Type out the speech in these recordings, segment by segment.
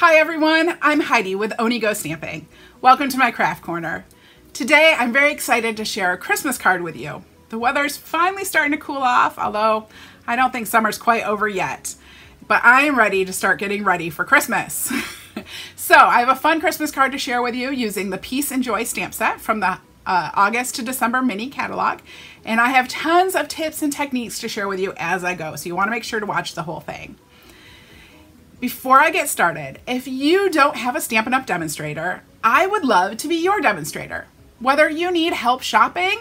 Hi everyone, I'm Heidi with Go Stamping. Welcome to my craft corner. Today I'm very excited to share a Christmas card with you. The weather's finally starting to cool off, although I don't think summer's quite over yet. But I am ready to start getting ready for Christmas. So I have a fun Christmas card to share with you using the Peace and Joy stamp set from the August to December mini catalog. And I have tons of tips and techniques to share with you as I go, so you want to make sure to watch the whole thing. Before I get started, if you don't have a Stampin' Up! Demonstrator, I would love to be your demonstrator. Whether you need help shopping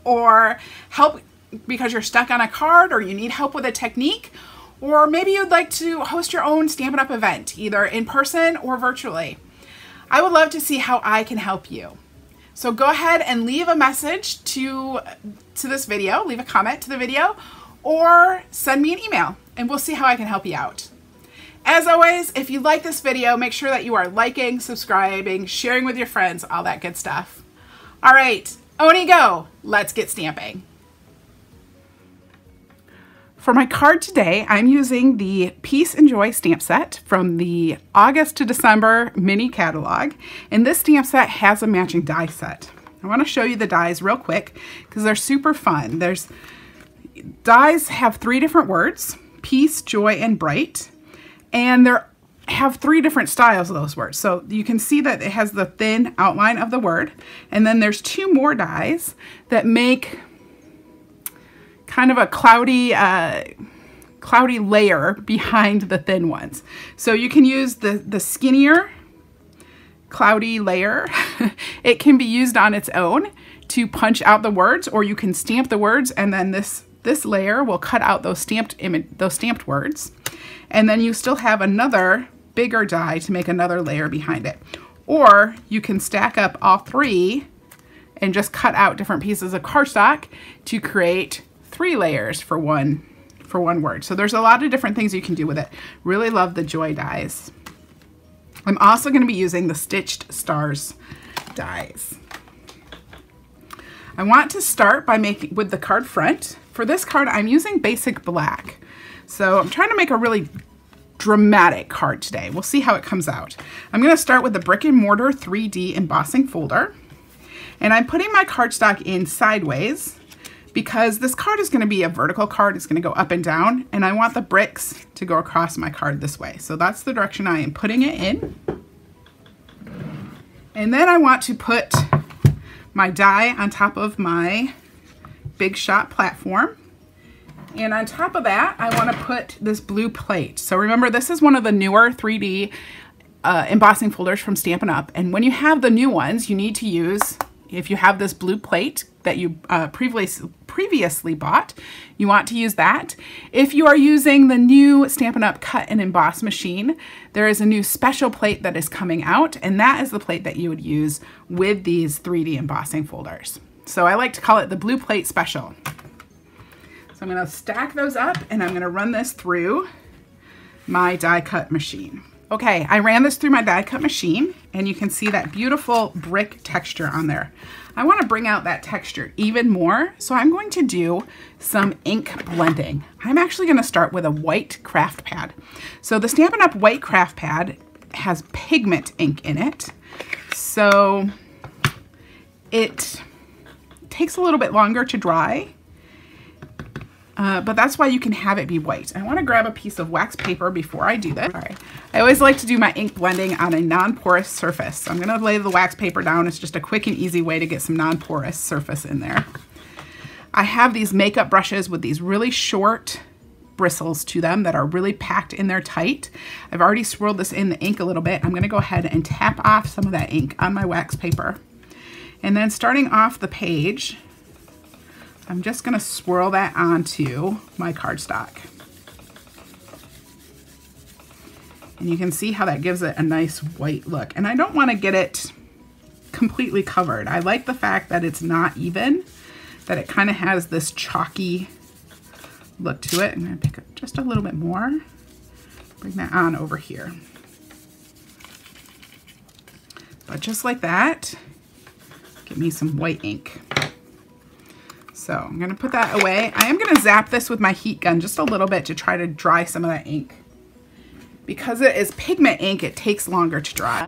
or help because you're stuck on a card or you need help with a technique, or maybe you'd like to host your own Stampin' Up! Event, either in person or virtually. I would love to see how I can help you. So go ahead and leave a message to this video, leave a comment to the video, or send me an email and we'll see how I can help you out. As always, if you like this video, make sure that you are liking, subscribing, sharing with your friends, all that good stuff. All right, Oni go, let's get stamping. For my card today, I'm using the Peace and Joy stamp set from the August to December mini catalog. And this stamp set has a matching die set. I want to show you the dies real quick because they're super fun. Dies have 3 different words, peace, joy, and bright. And they have 3 different styles of those words. So you can see that it has the thin outline of the word. And then there's 2 more dies that make kind of a cloudy layer behind the thin ones. So you can use the skinnier cloudy layer. It can be used on its own to punch out the words, or you can stamp the words and then this layer will cut out those stamped words. And then you still have another bigger die to make another layer behind it. Or you can stack up all 3 and just cut out different pieces of cardstock to create 3 layers for one word. So there's a lot of different things you can do with it. Really love the joy dies. I'm also going to be using the Stitched Stars dies. I want to start by making with the card front. For this card, I'm using basic black. So I'm trying to make a really dramatic card today. We'll see how it comes out. I'm going to start with the Brick and Mortar 3D embossing folder. And I'm putting my cardstock in sideways because this card is going to be a vertical card. It's going to go up and down. And I want the bricks to go across my card this way. So that's the direction I am putting it in. And then I want to put my die on top of my Big Shot platform. And on top of that, I want to put this blue plate. So remember, this is one of the newer 3D embossing folders from Stampin' Up. And when you have the new ones, you need to use, if you have this blue plate that you previously bought, you want to use that. If you are using the new Stampin' Up Cut and Emboss machine, there is a new special plate that is coming out, and that is the plate that you would use with these 3D embossing folders. So I like to call it the Blue Plate Special. So I'm going to stack those up and I'm going to run this through my die cut machine. Okay, I ran this through my die cut machine and you can see that beautiful brick texture on there. I want to bring out that texture even more, so I'm going to do some ink blending. I'm actually going to start with a white craft pad. So the Stampin' Up! White craft pad has pigment ink in it, so it takes a little bit longer to dry. But that's why you can have it be white. I want to grab a piece of wax paper before I do this. All right. I always like to do my ink blending on a non-porous surface. So I'm going to lay the wax paper down. It's just a quick and easy way to get some non-porous surface in there. I have these makeup brushes with these really short bristles to them that are really packed in there tight. I've already swirled this in the ink a little bit. I'm going to go ahead and tap off some of that ink on my wax paper. And then starting off the page, I'm just going to swirl that onto my cardstock. And you can see how that gives it a nice white look. And I don't want to get it completely covered. I like the fact that it's not even, that it kind of has this chalky look to it. I'm going to pick up just a little bit more. Bring that on over here. But just like that, give me some white ink. So I'm going to put that away. I am going to zap this with my heat gun just a little bit to try to dry some of that ink. because it is pigment ink, it takes longer to dry.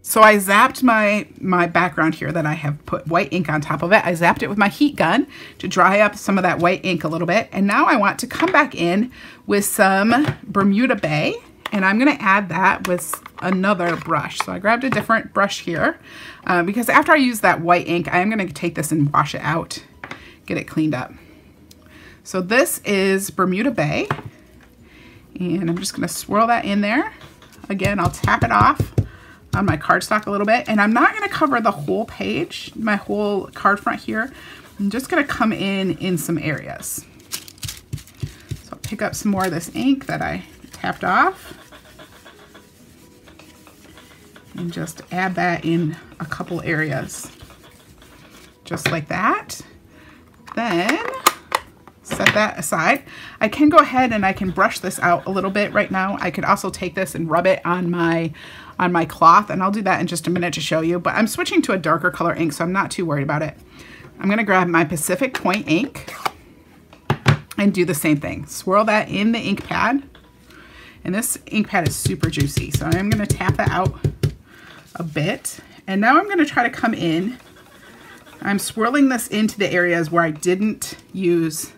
So I zapped my background here that I have put white ink on top of it. I zapped it with my heat gun to dry up some of that white ink a little bit. And now I want to come back in with some Bermuda Bay, and I'm gonna add that with another brush. So I grabbed a different brush here because after I use that white ink, I am gonna take this and wash it out, get it cleaned up. So this is Bermuda Bay, and I'm just gonna swirl that in there. Again, I'll tap it off on my cardstock a little bit, and I'm not going to cover the whole page, my whole card front here. I'm just going to come in some areas. So I'll pick up some more of this ink that I tapped off and just add that in a couple areas, just like that. Then set that aside. I can go ahead and I can brush this out a little bit right now. I could also take this and rub it on my cloth, and I'll do that in just a minute to show you, but I'm switching to a darker color ink, so I'm not too worried about it. I'm gonna grab my Pacific Point ink and do the same thing. Swirl that in the ink pad, and this ink pad is super juicy, so I'm gonna tap that out a bit, and now I'm gonna try to come in. I'm swirling this into the areas where I didn't use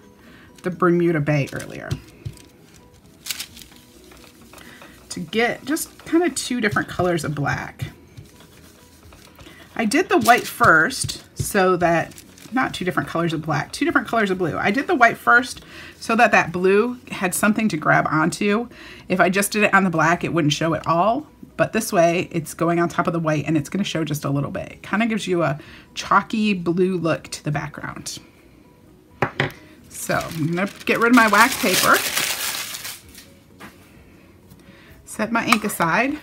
the Bermuda Bay earlier, to get just kind of two different colors of black. I did the white first so that, not two different colors of black, two different colors of blue. I did the white first so that that blue had something to grab onto. If I just did it on the black, it wouldn't show at all. But this way, it's going on top of the white and it's gonna show just a little bit. It kind of gives you a chalky blue look to the background. So I'm gonna get rid of my wax paper. Set my ink aside.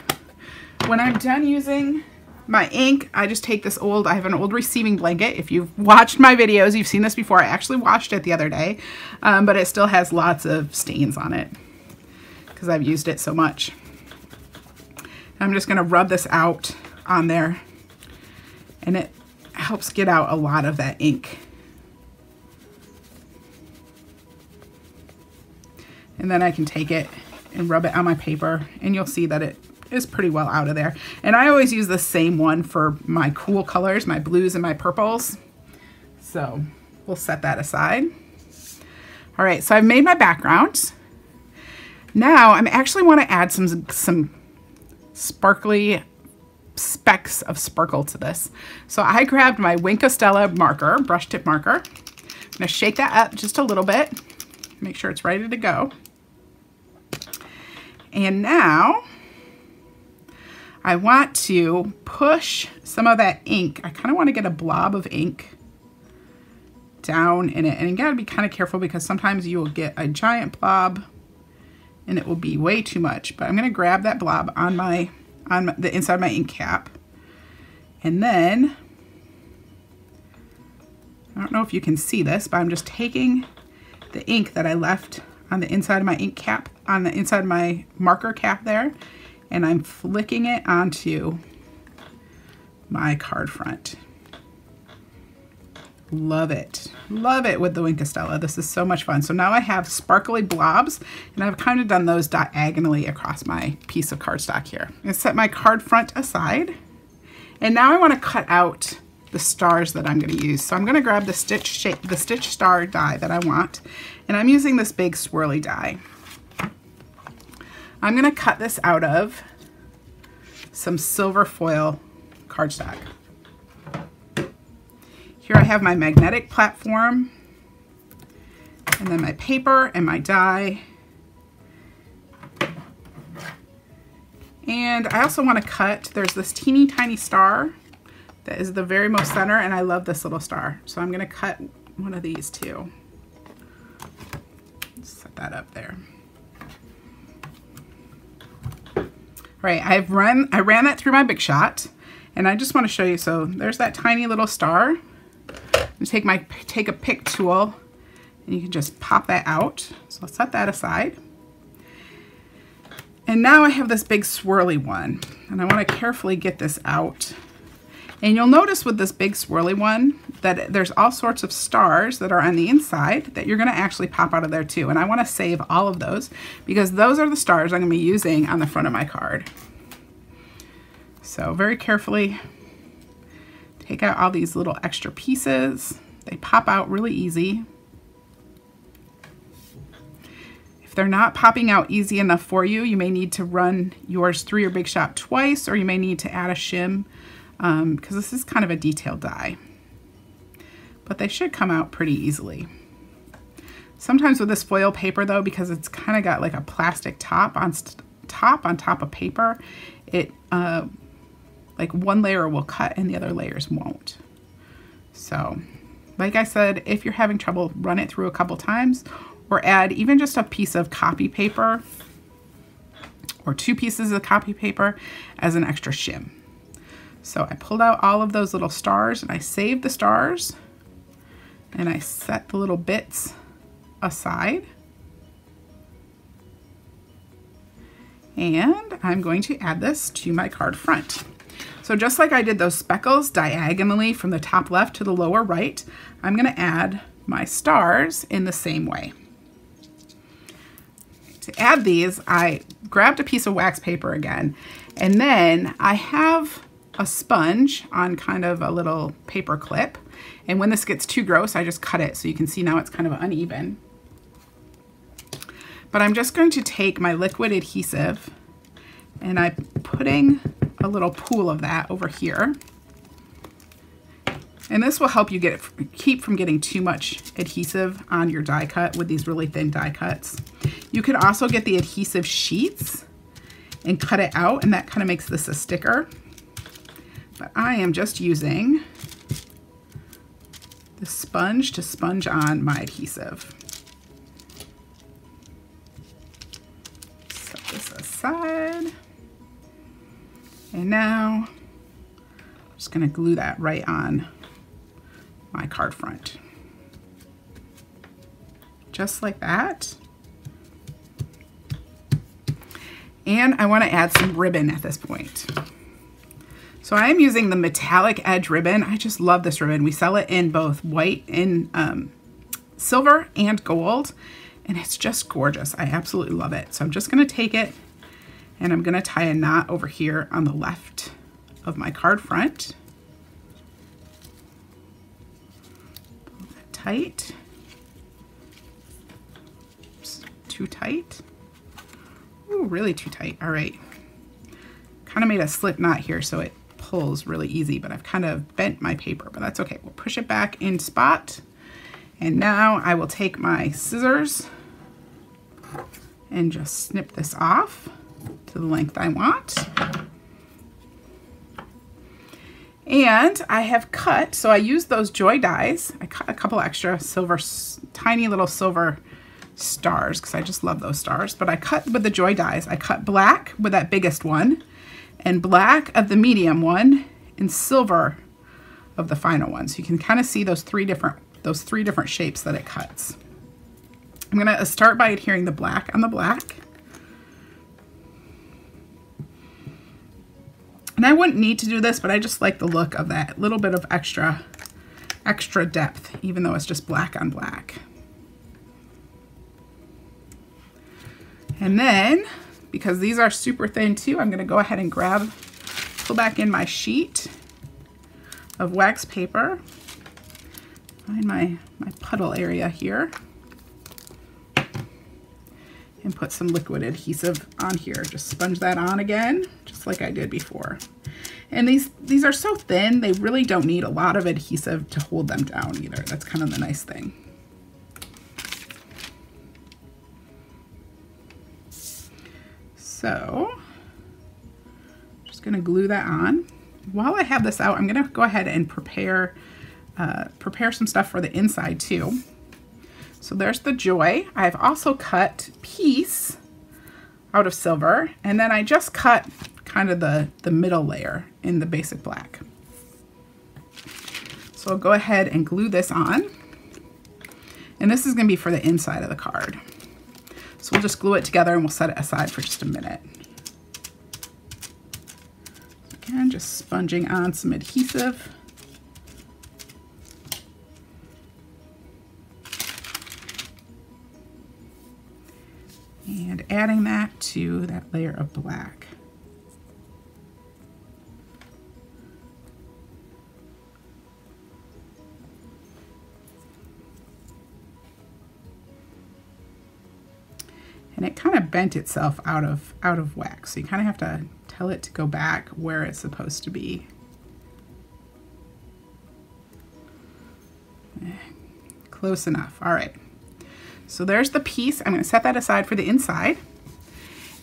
When I'm done using my ink, I just take this I have an old receiving blanket. If you've watched my videos, you've seen this before. I actually washed it the other day, but it still has lots of stains on it because I've used it so much. I'm just gonna rub this out on there, and it helps get out a lot of that ink. And then I can take it and rub it on my paper, and you'll see that it is pretty well out of there. And I always use the same one for my cool colors, my blues and my purples. So we'll set that aside. All right, so I've made my background. Now I actually want to add some sparkly specks of sparkle to this. So I grabbed my Wink of Stella marker, brush tip marker. I'm gonna shake that up just a little bit, make sure it's ready to go. And now I want to push some of that ink. I kind of want to get a blob of ink down in it. And you got to be kind of careful because sometimes you will get a giant blob and it will be way too much. But I'm going to grab that blob on the inside of my ink cap. And then, I don't know if you can see this, but I'm just taking the ink that I left on the inside of my ink cap, on the inside of my marker cap there, and I'm flicking it onto my card front. Love it. Love it with the Wink of Stella. This is so much fun. So now I have sparkly blobs, and I've kind of done those diagonally across my piece of cardstock here. I'm gonna set my card front aside, and now I want to cut out the stars that I'm going to use. So I'm going to grab the stitch star die that I want, and I'm using this big swirly die. I'm going to cut this out of some silver foil cardstock. Here I have my magnetic platform, and then my paper and my die. And I also want to cut, there's this teeny tiny star that is the very most center, and I love this little star. So I'm going to cut one of these too. Set that up there. All right, I ran that through my Big Shot, and I just want to show you. So there's that tiny little star. You take a pick tool, and you can just pop that out. So I'll set that aside. And now I have this big swirly one, and I want to carefully get this out. And you'll notice with this big swirly one, that there's all sorts of stars that are on the inside that you're going to actually pop out of there too. And I want to save all of those because those are the stars I'm going to be using on the front of my card. So very carefully take out all these little extra pieces. They pop out really easy. If they're not popping out easy enough for you, you may need to run yours through your Big Shop twice, or you may need to add a shim because this is kind of a detailed die. But they should come out pretty easily. Sometimes with this foil paper though, because it's kind of got like a plastic top on top of paper, it like one layer will cut and the other layers won't. So like I said, if you're having trouble, run it through a couple times or add even just a piece of copy paper or 2 pieces of copy paper as an extra shim. So I pulled out all of those little stars and I saved the stars. And I set the little bits aside. And I'm going to add this to my card front. So just like I did those speckles diagonally from the top left to the lower right, I'm going to add my stars in the same way. To add these, I grabbed a piece of wax paper again, and then I have a sponge on kind of a little paper clip. And when this gets too gross, I just cut it so you can see now it's kind of uneven. But I'm just going to take my liquid adhesive and I'm putting a little pool of that over here. And this will help you keep from getting too much adhesive on your die cut with these really thin die cuts. You could also get the adhesive sheets and cut it out, and that kind of makes this a sticker. But I am just using the sponge to sponge on my adhesive. Set this aside. And now I'm just going to glue that right on my card front. Just like that. And I want to add some ribbon at this point. So I am using the metallic edge ribbon. I just love this ribbon. We sell it in both white and silver and gold, and it's just gorgeous. I absolutely love it. So I'm just going to take it and I'm going to tie a knot over here on the left of my card front. Pull that tight. Oops, too tight. Ooh, really too tight. All right. Kind of made a slip knot here so it pulls really easy, but I've kind of bent my paper, but that's okay. We'll push it back in spot. And now I will take my scissors and just snip this off to the length I want. And I have cut, so I used those joy dies. I cut a couple extra silver, tiny little silver stars because I just love those stars, but I cut with the joy dies. I cut black with that biggest one, and black of the medium one, and silver of the final one. So you can kind of see those three different shapes that it cuts. I'm gonna start by adhering the black on the black. And I wouldn't need to do this, but I just like the look of that little bit of extra depth, even though it's just black on black. And then, because these are super thin too, I'm gonna go ahead and pull back in my sheet of wax paper. Find my puddle area here. And put some liquid adhesive on here. Just sponge that on again, just like I did before. And these are so thin, they really don't need a lot of adhesive to hold them down either. That's kind of the nice thing. So, just gonna glue that on. While I have this out, I'm gonna go ahead and prepare some stuff for the inside too. So there's the joy. I've also cut piece out of silver, and then I just cut kind of the middle layer in the basic black. So I'll go ahead and glue this on. And this is gonna be for the inside of the card. So we'll just glue it together and we'll set it aside for just a minute. Again, just sponging on some adhesive. And adding that to that layer of black. And it kind of bent itself out of wax. So you kind of have to tell it to go back where it's supposed to be. Close enough. All right. So there's the piece. I'm going to set that aside for the inside.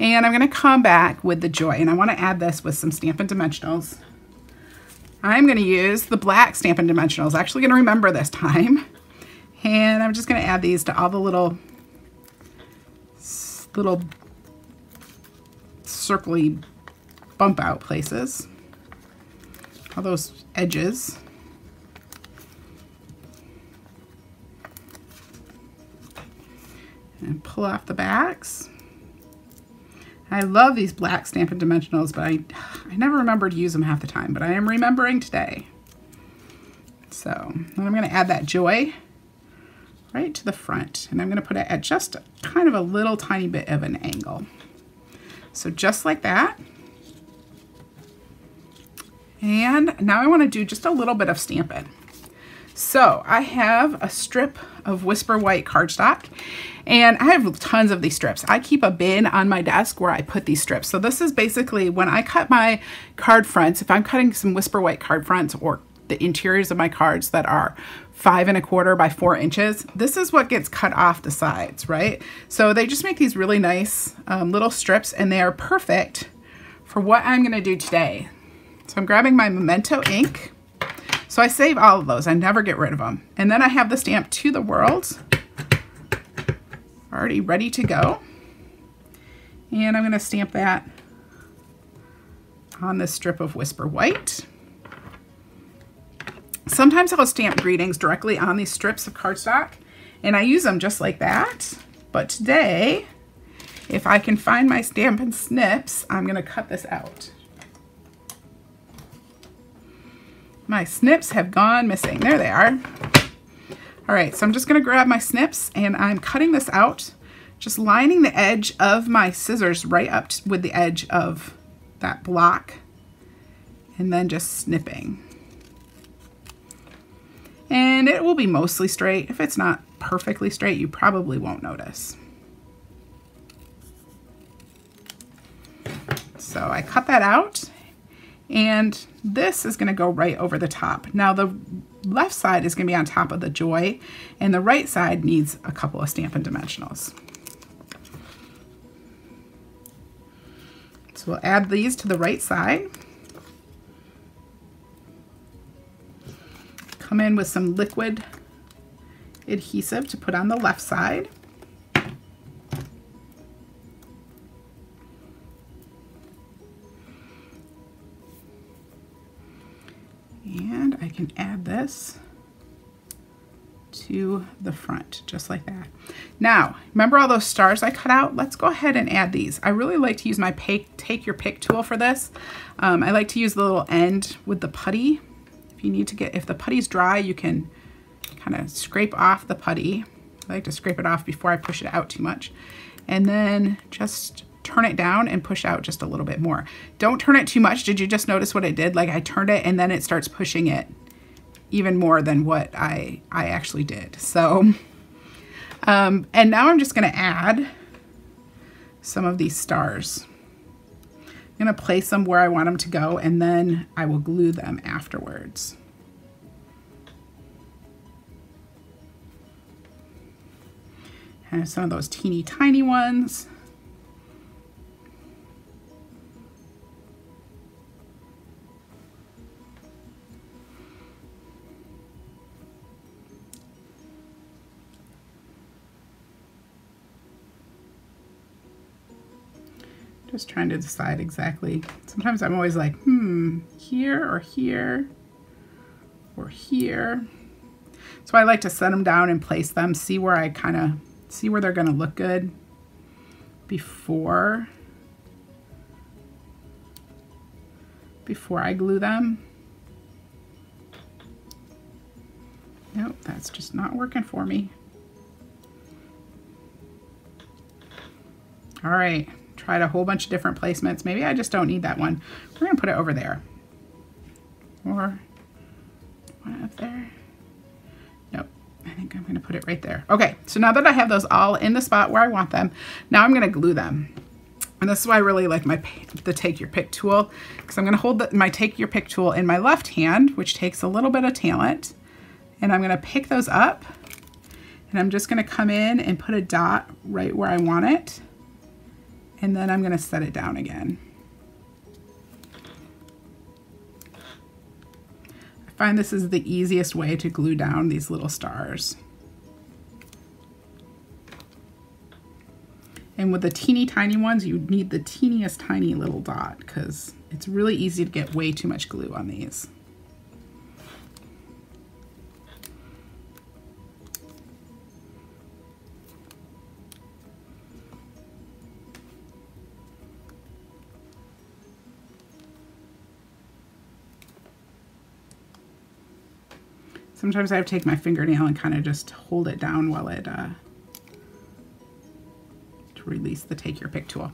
And I'm going to come back with the joy. And I want to add this with some Stampin' Dimensionals. I'm going to use the black Stampin' Dimensionals. Actually going to remember this time. And I'm just going to add these to all the little circly bump out places, all those edges. And pull off the backs. I love these black Stampin' Dimensionals, but I never remember to use them half the time, but I am remembering today. So then I'm going to add that joy right to the front, and I'm going to put it at just kind of a little tiny bit of an angle. So just like that. And now I want to do just a little bit of Stampin'. So I have a strip of Whisper White cardstock, and I have tons of these strips. I keep a bin on my desk where I put these strips. So this is basically when I cut my card fronts, if I'm cutting some Whisper White card fronts or the interiors of my cards that are 5 1/4 by 4 inches, this is what gets cut off the sides, right? So they just make these really nice little strips, and they are perfect for what I'm going to do today. So I'm grabbing my Memento ink. So I save all of those. I never get rid of them. And then I have the stamp To the World already ready to go. And I'm going to stamp that on this strip of Whisper White. Sometimes I'll stamp greetings directly on these strips of cardstock, and I use them just like that. But today, if I can find my Stampin' Snips, I'm going to cut this out. My snips have gone missing. There they are. All right, so I'm just going to grab my snips, and I'm cutting this out, just lining the edge of my scissors right up with the edge of that block, and then just snipping. And it will be mostly straight. If it's not perfectly straight, you probably won't notice. So I cut that out, and this is going to go right over the top. Now the left side is going to be on top of the joy, and the right side needs a couple of Stampin' Dimensionals. So we'll add these to the right side. Come in with some liquid adhesive to put on the left side. And I can add this to the front, just like that. Now, remember all those stars I cut out? Let's go ahead and add these. I really like to use my take your pick tool for this. I like to use the little end with the putty. If the putty's dry, you can kind of scrape off the putty. I like to scrape it off before I push it out too much. And then just turn it down and push out just a little bit more. Don't turn it too much. Did you just notice what I did? Like I turned it and then it starts pushing it even more than what I actually did. So, and now I'm just gonna add some of these stars. I'm going to place them where I want them to go, and then I will glue them afterwards. And some of those teeny tiny ones. Just trying to decide exactly. Sometimes I'm always like, here or here or here. So I like to set them down and place them, see where I kind of see where they're going to look good before I glue them. Nope, that's just not working for me. All right, tried a whole bunch of different placements. Maybe I just don't need that one. We're gonna put it over there. Or one up there. Nope, I think I'm gonna put it right there. Okay, so now that I have those all in the spot where I want them, now I'm gonna glue them. And this is why I really like the Take Your Pick tool, because I'm gonna hold my Take Your Pick tool in my left hand, which takes a little bit of talent, and I'm gonna pick those up, and I'm just gonna come in and put a dot right where I want it, and then I'm gonna set it down again. I find this is the easiest way to glue down these little stars. And with the teeny tiny ones, you need the teeniest tiny little dot because it's really easy to get way too much glue on these. Sometimes I have to take my fingernail and kind of just hold it down while it, to release the Take Your Pick tool.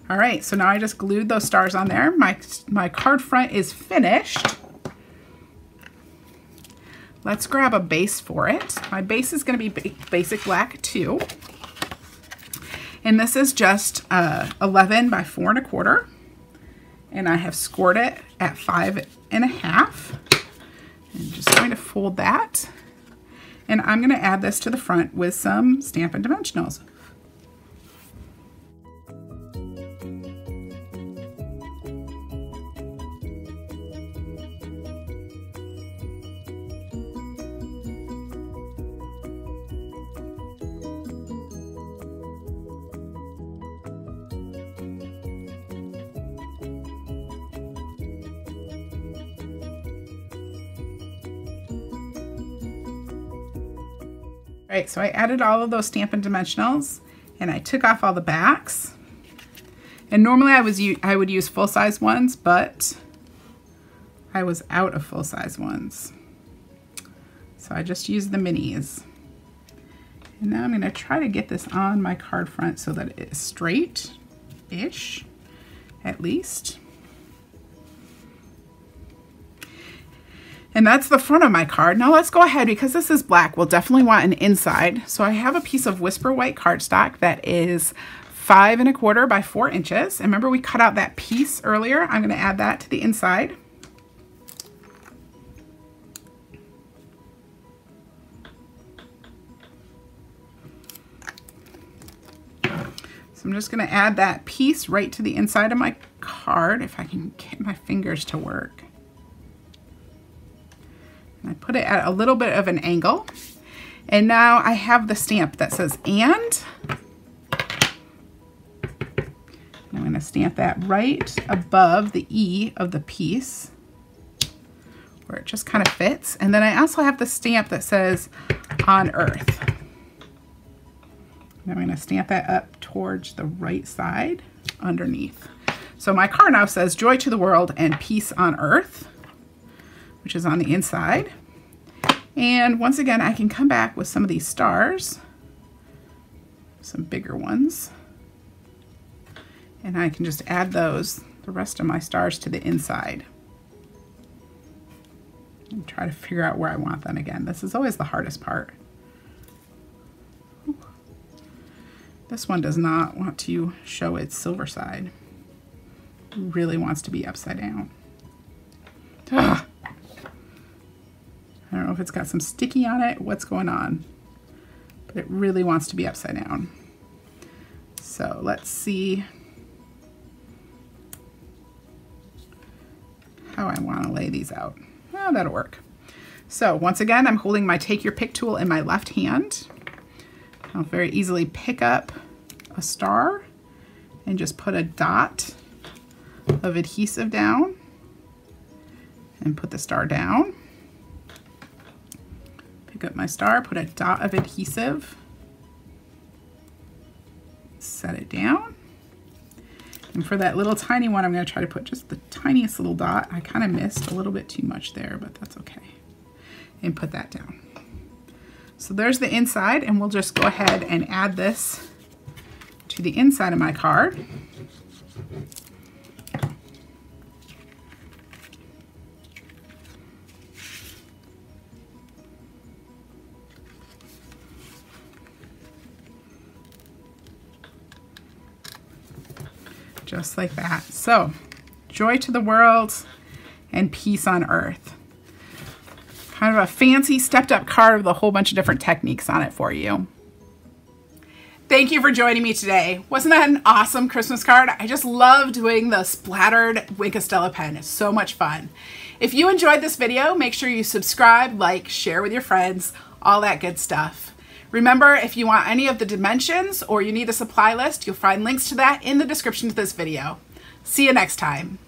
All right, so now I just glued those stars on there. My card front is finished. Let's grab a base for it. My base is gonna be basic black too. And this is just 11 by 4 1/4. And I have scored it at 5 1/2. I'm just going to fold that. And I'm gonna add this to the front with some Stampin' Dimensionals. All right, so I added all of those Stampin' Dimensionals and I took off all the backs. And normally I would use full-size ones, but I was out of full-size ones. So I just used the minis. And now I'm gonna try to get this on my card front so that it's straight-ish, at least. And that's the front of my card. Now let's go ahead, because this is black, we'll definitely want an inside. So I have a piece of Whisper White cardstock that is 5 1/4 by 4 inches. And remember we cut out that piece earlier? I'm gonna add that to the inside. So I'm just gonna add that piece right to the inside of my card, if I can get my fingers to work. I put it at a little bit of an angle. And now I have the stamp that says and. I'm going to stamp that right above the E of the piece where it just kind of fits. And then I also have the stamp that says on earth. And I'm going to stamp that up towards the right side underneath. So my card now says joy to the world and peace on earth, which is on the inside. And once again, I can come back with some of these stars, some bigger ones, and I can just add those, the rest of my stars, to the inside. And try to figure out where I want them again. This is always the hardest part. This one does not want to show its silver side. It really wants to be upside down. Ugh. I don't know if it's got some sticky on it, what's going on, but it really wants to be upside down. So let's see how I want to lay these out. Oh, that'll work. So once again, I'm holding my Take Your Pick tool in my left hand. I'll very easily pick up a star and just put a dot of adhesive down and put the star down. Pick up my star, put a dot of adhesive, set it down. And for that little tiny one, I'm going to try to put just the tiniest little dot. I kind of missed a little bit too much there, but that's okay. And put that down. So there's the inside, and we'll just go ahead and add this to the inside of my card. Just like that. So, joy to the world and peace on earth. Kind of a fancy stepped up card with a whole bunch of different techniques on it for you. Thank you for joining me today. Wasn't that an awesome Christmas card? I just love doing the splattered Wink of Stella pen. It's so much fun. If you enjoyed this video, make sure you subscribe, like, share with your friends, all that good stuff. Remember, if you want any of the dimensions or you need a supply list, you'll find links to that in the description of this video. See you next time.